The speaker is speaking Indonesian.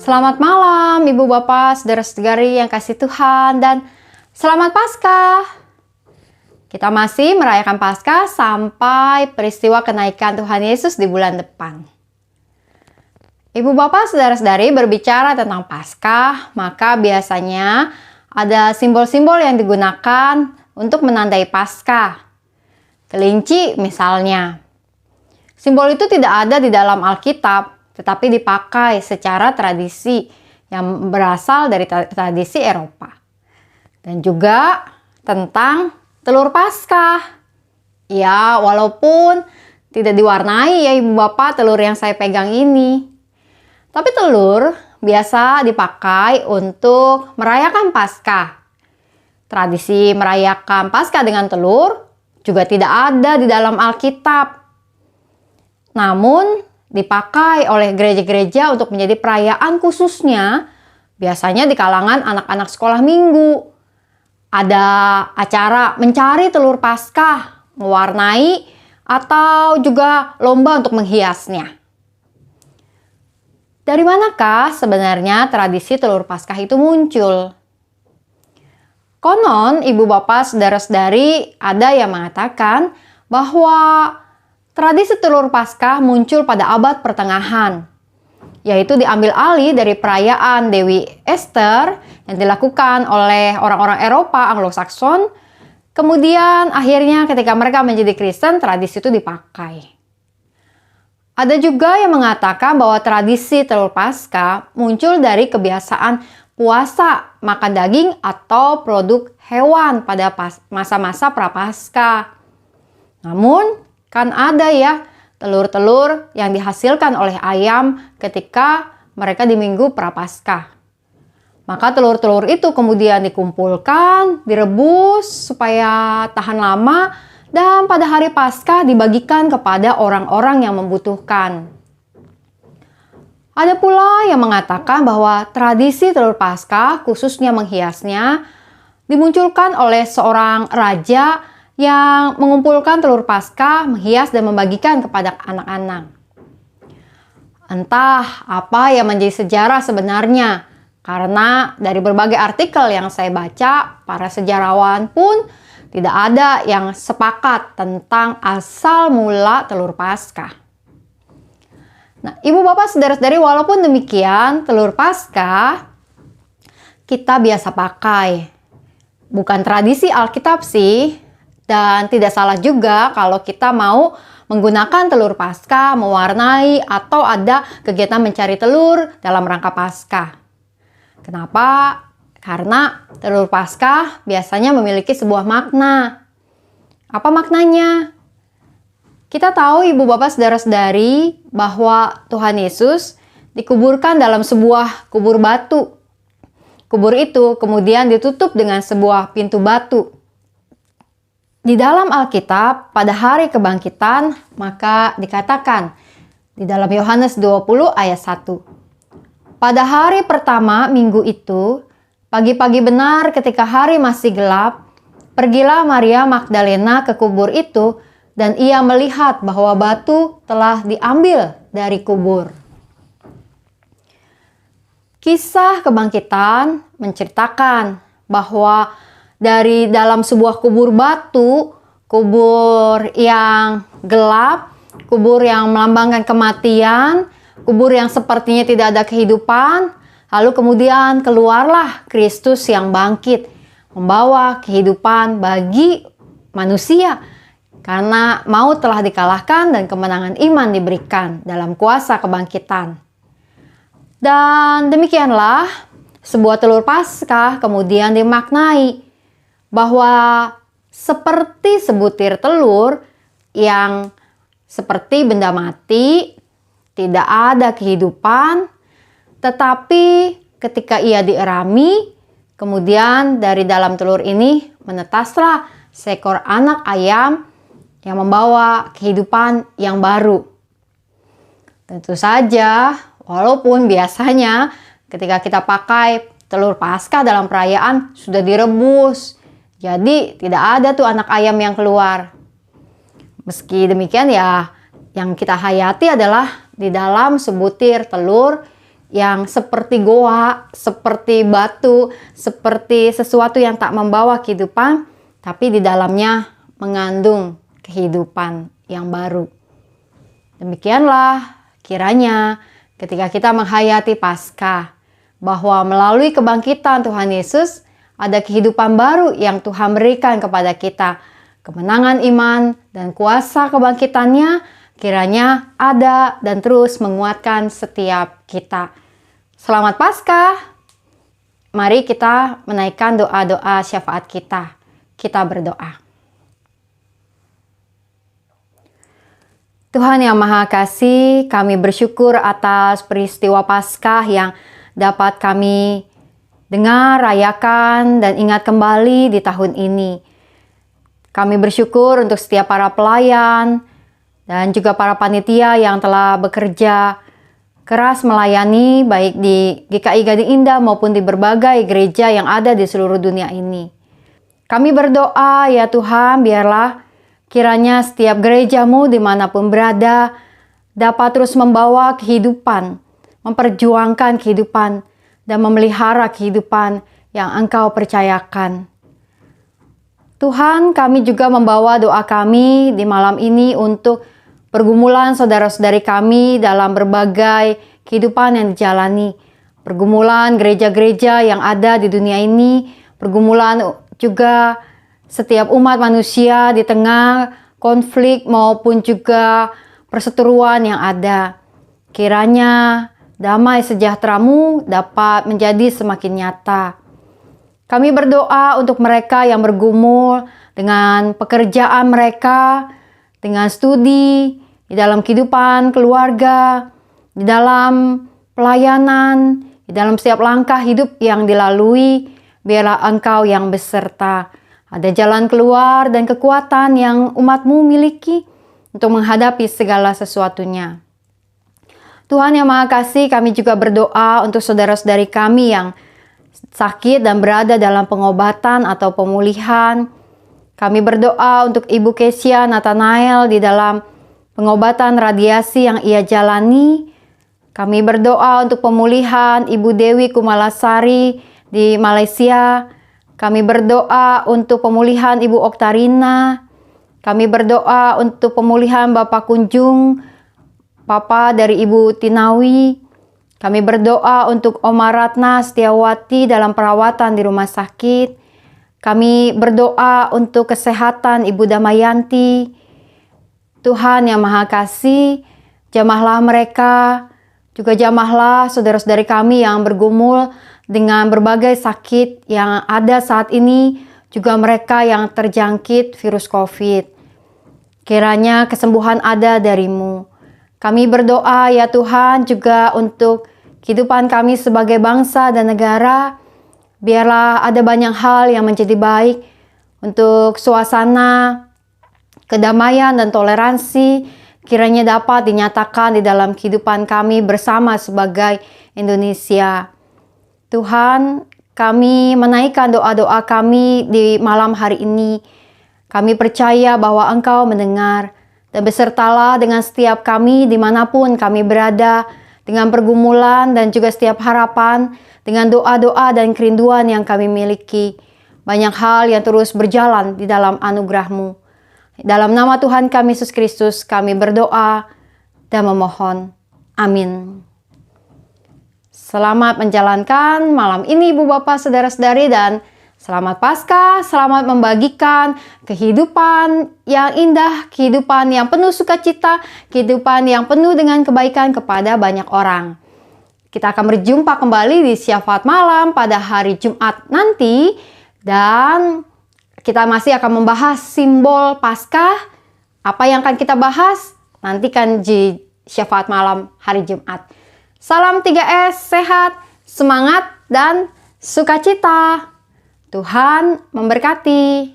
Selamat malam Ibu Bapak, saudara-saudari yang kasih Tuhan, dan selamat Paskah. Kita masih merayakan Paskah sampai peristiwa kenaikan Tuhan Yesus di bulan depan. Ibu Bapak, saudara-saudari berbicara tentang Paskah, maka biasanya ada simbol-simbol yang digunakan untuk menandai Paskah. Kelinci misalnya. Simbol itu tidak ada di dalam Alkitab, tetapi dipakai secara tradisi yang berasal dari tradisi Eropa. Dan juga tentang telur Paskah. Ya, walaupun tidak diwarnai ya Ibu Bapak telur yang saya pegang ini. Tapi telur biasa dipakai untuk merayakan Paskah. Tradisi merayakan Paskah dengan telur juga tidak ada di dalam Alkitab. Namun dipakai oleh gereja-gereja untuk menjadi perayaan khususnya, biasanya di kalangan anak-anak sekolah minggu. Ada acara mencari telur Paskah, mewarnai, atau juga lomba untuk menghiasnya. Dari manakah sebenarnya tradisi telur Paskah itu muncul? Konon, Ibu Bapak, saudara-saudari, ada yang mengatakan bahwa tradisi telur Paskah muncul pada abad pertengahan, yaitu diambil alih dari perayaan Dewi Esther yang dilakukan oleh orang-orang Eropa Anglo-Sakson. Kemudian akhirnya ketika mereka menjadi Kristen, tradisi itu dipakai. Ada juga yang mengatakan bahwa tradisi telur Paskah muncul dari kebiasaan puasa makan daging atau produk hewan pada masa-masa Prapaskah. Namun, kan ada ya telur-telur yang dihasilkan oleh ayam ketika mereka di minggu Prapaskah. Maka telur-telur itu kemudian dikumpulkan, direbus supaya tahan lama, dan pada hari Paskah dibagikan kepada orang-orang yang membutuhkan. Ada pula yang mengatakan bahwa tradisi telur Paskah, khususnya menghiasnya, dimunculkan oleh seorang raja yang mengumpulkan telur Paskah, menghias dan membagikan kepada anak-anak. Entah apa yang menjadi sejarah sebenarnya, karena dari berbagai artikel yang saya baca, para sejarawan pun tidak ada yang sepakat tentang asal mula telur Paskah. Nah, Ibu Bapak, saudara-saudari, walaupun demikian, telur Paskah kita biasa pakai. Bukan tradisi Alkitab sih. Dan tidak salah juga kalau kita mau menggunakan telur Paskah, mewarnai, atau ada kegiatan mencari telur dalam rangka Paskah. Kenapa? Karena telur Paskah biasanya memiliki sebuah makna. Apa maknanya? Kita tahu Ibu Bapak, saudara-saudari, bahwa Tuhan Yesus dikuburkan dalam sebuah kubur batu. Kubur itu kemudian ditutup dengan sebuah pintu batu. Di dalam Alkitab, pada hari kebangkitan, maka dikatakan di dalam Yohanes 20 ayat 1. Pada hari pertama minggu itu, pagi-pagi benar ketika hari masih gelap, pergilah Maria Magdalena ke kubur itu dan ia melihat bahwa batu telah diambil dari kubur. Kisah kebangkitan menceritakan bahwa dari dalam sebuah kubur batu, kubur yang gelap, kubur yang melambangkan kematian, kubur yang sepertinya tidak ada kehidupan, lalu kemudian keluarlah Kristus yang bangkit, membawa kehidupan bagi manusia, karena maut telah dikalahkan dan kemenangan iman diberikan dalam kuasa kebangkitan. Dan demikianlah sebuah telur Paskah kemudian dimaknai bahwa seperti sebutir telur yang seperti benda mati, tidak ada kehidupan, tetapi ketika ia dierami, kemudian dari dalam telur ini menetaslah seekor anak ayam yang membawa kehidupan yang baru. Tentu saja, walaupun biasanya ketika kita pakai telur Paskah dalam perayaan sudah direbus, jadi tidak ada tuh anak ayam yang keluar. Meski demikian ya, yang kita hayati adalah di dalam sebutir telur yang seperti goa, seperti batu, seperti sesuatu yang tak membawa kehidupan, tapi di dalamnya mengandung kehidupan yang baru. Demikianlah kiranya ketika kita menghayati Paskah, bahwa melalui kebangkitan Tuhan Yesus ada kehidupan baru yang Tuhan berikan kepada kita. Kemenangan iman dan kuasa kebangkitannya kiranya ada dan terus menguatkan setiap kita. Selamat Paskah. Mari kita menaikkan doa-doa syafaat kita. Kita berdoa. Tuhan yang Maha Kasih, kami bersyukur atas peristiwa Paskah yang dapat kami dengar, rayakan, dan ingat kembali di tahun ini. Kami bersyukur untuk setiap para pelayan dan juga para panitia yang telah bekerja keras melayani baik di GKI Gading Indah maupun di berbagai gereja yang ada di seluruh dunia ini. Kami berdoa ya Tuhan, biarlah kiranya setiap gerejamu dimanapun berada dapat terus membawa kehidupan, memperjuangkan kehidupan, dan memelihara kehidupan yang Engkau percayakan. Tuhan, kami juga membawa doa kami di malam ini untuk pergumulan saudara-saudari kami dalam berbagai kehidupan yang dijalani. Pergumulan gereja-gereja yang ada di dunia ini, pergumulan juga setiap umat manusia di tengah konflik maupun juga perseteruan yang ada. Kiranya damai sejahtera-Mu dapat menjadi semakin nyata. Kami berdoa untuk mereka yang bergumul dengan pekerjaan mereka, dengan studi, di dalam kehidupan keluarga, di dalam pelayanan, di dalam setiap langkah hidup yang dilalui, biarlah Engkau yang beserta. Ada jalan keluar dan kekuatan yang umat-Mu miliki untuk menghadapi segala sesuatunya. Tuhan yang Maha Kasih, kami juga berdoa untuk saudara-saudari kami yang sakit dan berada dalam pengobatan atau pemulihan. Kami berdoa untuk Ibu Kesia Nathanael di dalam pengobatan radiasi yang ia jalani. Kami berdoa untuk pemulihan Ibu Dewi Kumalasari di Malaysia. Kami berdoa untuk pemulihan Ibu Oktarina. Kami berdoa untuk pemulihan Bapak Kunjung, Papa dari Ibu Tinawi. Kami berdoa untuk Oma Ratna Setiawati dalam perawatan di rumah sakit. Kami berdoa untuk kesehatan Ibu Damayanti. Tuhan yang Maha Kasih, jamahlah mereka, juga jamahlah saudara-saudari kami yang bergumul dengan berbagai sakit yang ada saat ini, juga mereka yang terjangkit virus COVID. Kiranya kesembuhan ada dari-Mu. Kami berdoa ya Tuhan juga untuk kehidupan kami sebagai bangsa dan negara. Biarlah ada banyak hal yang menjadi baik untuk suasana kedamaian dan toleransi kiranya dapat dinyatakan di dalam kehidupan kami bersama sebagai Indonesia. Tuhan, kami menaikkan doa-doa kami di malam hari ini. Kami percaya bahwa Engkau mendengar dan besertalah dengan setiap kami dimanapun kami berada, dengan pergumulan dan juga setiap harapan, dengan doa-doa dan kerinduan yang kami miliki. Banyak hal yang terus berjalan di dalam anugerah-Mu. Dalam nama Tuhan kami Yesus Kristus kami berdoa dan memohon. Amin. Selamat menjalankan malam ini Ibu Bapak Saudara-saudari dan selamat Paskah, selamat membagikan kehidupan yang indah, kehidupan yang penuh sukacita, kehidupan yang penuh dengan kebaikan kepada banyak orang. Kita akan berjumpa kembali di Syafaat Malam pada hari Jumat nanti dan kita masih akan membahas simbol Paskah. Apa yang akan kita bahas? Nantikan di Syafaat Malam hari Jumat. Salam 3S, sehat, semangat, dan sukacita. Tuhan memberkati.